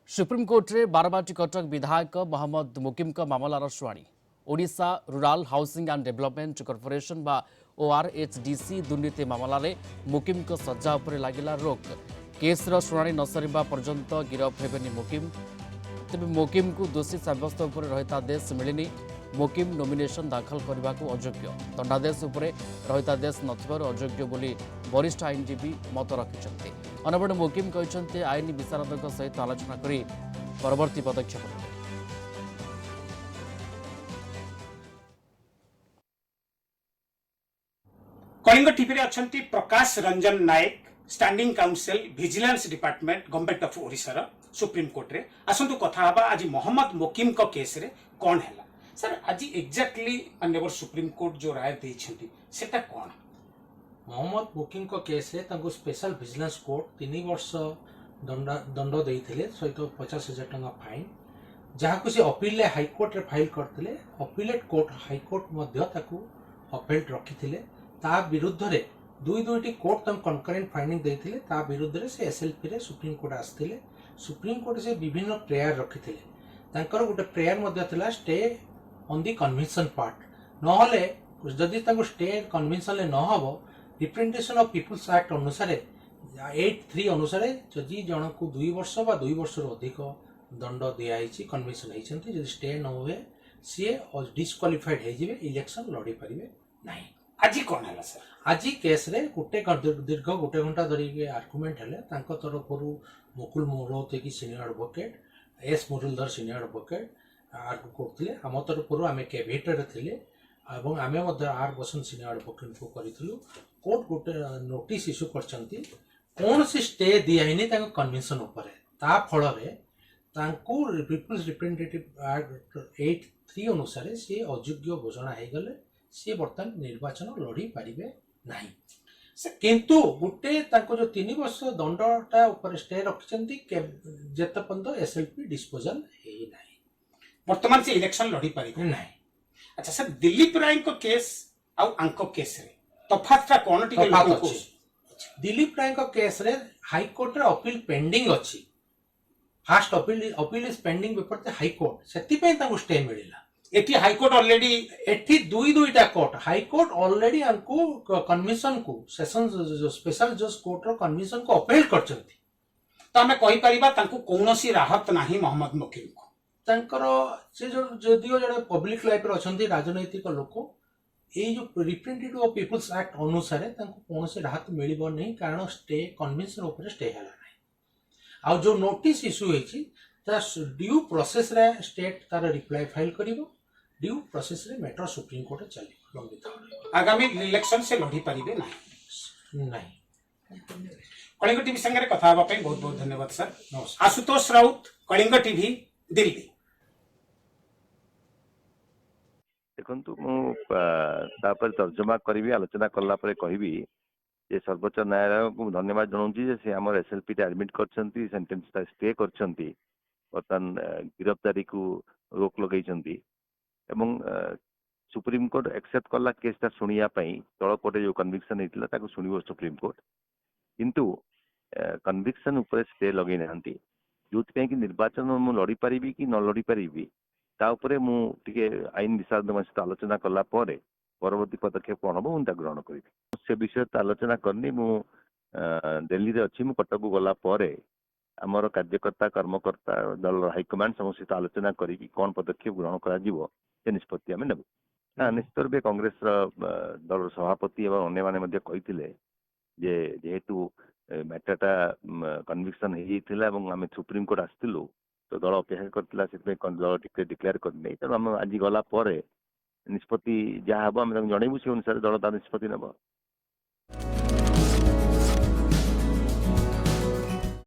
Supreme court रे बारबाटी कटक विधायक मोहम्मद मुकिम मामलार शुणाणी Odisha rural housing and development corporation बा ORHDC दुर्नीति मामलें मुकिम सजा उपर लगिला रोक केस्र शुणाणी न सरिबा पर्यंत गिरफ हेबेनी मुकिम तेज मुकिम को दोषी सब्यस्त उपर रहतादेश मिलनी मुकिम नॉमिनेशन दाखल करने को अयोग्य दंडादेश उपर रहतादेश नथिबार अयोग्य बोली वरिष्ठ आईनजीवी मत रखिंट अनबड़ मुकिम कहते आईन विशारद सहित आलोचना कर परवर्ती पदक्षेप नेबे। कलिंग टीवी अच्छी Prakash Ranjan Nayak standing council vigilance department government of Odisha supreme court रे आसंतु कथा हबा आज मोहम्मद मुकिम को केस रे कौन है सर आज एक्जाक्टली माननीय सुप्रीम कोर्ट जो राय देइछंती सेटा कौन मोहम्मद मुकिम को केस रे तांको स्पेशल विजिलेंस कोर्ट 3 वर्ष दंड देइथिले सहित 50,000 टका फाइन जहां से अपील हाईकोर्ट रे फाइल करथिले अपीलेट कोर्ट हाईकोर्ट मध्य ताकू अपील्ड रखिथिले ता विरुद्ध रे दुईटी कोर्ट तम कनकरेंट फाइंडिंग देइथिले ता विरुद्ध रे से एसएलपी रे सुप्रीम कोर्ट आस्थिले सुप्रीम कोर्ट से विभिन्न प्रेयर रखिथिले तांकर गोटे प्रेयर मध्य थिला stay on the conviction part नहले जदि तांको स्टे कन्वेंशन ले न हबो रिप्रेजेंटेशन ऑफ पीपल्स एक्ट अनुसार 8(3) अनुसार जदि जन को 2 वर्ष बा 2 वर्ष रो अधिक दंड दिया आइछि कन्वेंशन आइछंती जदि स्टे न होवे सी डिस्क्वालिफाइड हे जिवे इलेक्शन लड़ी परिबे नाही। आज कौन है सर आज केस रे गोटे दीर्घ गोटे घंटा धरिक आर्गुमेंट हेले तांको तरफरु मुकुल मोहरोते की senior advocate S Muralidhar senior advocate argue करथिले हम तरफरु आमे कैविएटर थिले एवं आमे मध्ये आर बसन सीनियर एडवोकेट को करिथिलु कोर्ट गोटे नोटिस इश्यू करचंती कोन से स्टे दियाहिनी तांको कन्वेंशन ऊपर ता फल रे तांको पीपल्स रिप्रेजेंटेटिव एक्ट 8(3) अनुसार से अयोग्य घोषणा हे गले सी बर्तमान निर्वाचन लड़ी पारिबे नाही किंतु गोटे तांको जो 3 वर्ष दंडटा ऊपर स्टे रखिचंती जेते पर्यंत एसएलपी डिस्पोजल हे नाही वर्तमान से इलेक्शन लड़ी पारिबे नाही। अच्छा सर दिलीप राय को केस आ आंको केस रे तफातटा कोन टिके लोक दिलीप राय को केस रे हाई कोर्ट रे अपील पेंडिंग अछि first appeal is pending before the high court सेति पे तांको स्टे मिलिला एटी हाई कोर्ट ऑलरेडी एटी दुईटा कोर्ट हाई कोर्ट ऑलरेडी हमको कन्वेंशन को सेशन जो स्पेशल जज कोर्ट रो कन्वेंशन को अपील करचंती तो हमें कहि परिबा तांको कोनोसी राहत नाही मोहम्मद मुकिम को तांकर से जो जदियो जड़े पब्लिक लाइफ रे अछंती राजनैतिक लोक ए जो रिप्रेजेंटेटिव ऑफ पीपल्स एक्ट अनुसार तांको कोनोसी राहत मिलिबो नहीं कारण स्टे कन्वेंशन ऊपर स्टे हला नहीं आ जो नोटिस इश्यू हेछि ता ड्यू प्रोसेस रे स्टेट तार रिप्लाई फाइल करिवो ड्यू प्रोसेस रे मैटर सुप्रीम कोर्ट चली लंबित आगामी इलेक्शन से लड़ी पारिबे नहीं। कलिंग टीवी संगे कथा हबा पे बहुत बहुत धन्यवाद सर। आशुतोष राउत कलिंग टीवी दिल्ली। देखु मुझे तर्जमा करी आलोचना कला कहबी जे सर्वोच्च न्यायालय को धन्यवाद जनाऊँ से आम एसएलपी एडमिट कर सेंटेंस स्टे कर बर्तमान गिरफ्तारी को रोक लगे सुप्रीम कोर्ट एक्सेप्ट कला केसटा शुणापी तल कोर्टे जो कन्विक्शन होता शुणव सुप्रीम कोर्ट किंतु कन्विक्शन उपर स्टे लगे ना जो कि निर्वाचन मु लड़ी पारि कि न लड़ी पारि ताऊपर मुझे आईन विशारद सहित आलोचना कला परवर्ती पदक्षेप कौन हम मुझे ग्रहण करी से विषय तो आलोचना करनी दिल्ली रे अच्छी कटक गला आमर कार्यकर्ता कर्मकर्ता दल हाइकमांड समस्त सहित आलोचना करी कौन पदक्षेप ग्रहण कर निष्पत्ति आम नेबू ना निश्चित रूपे कांग्रेस दल सभापति और अन्य जेहेतु मैटरटा कन्विक्शन हो आम सुप्रीम कोर्ट आसलु तो दल अपेक्षा करता दल टिके डिक्लेयर करनी तेणु आम आज गला निष्पत्ति जहाँ हम जनइबू से अनुसार दल तार निष्पत्ति नब।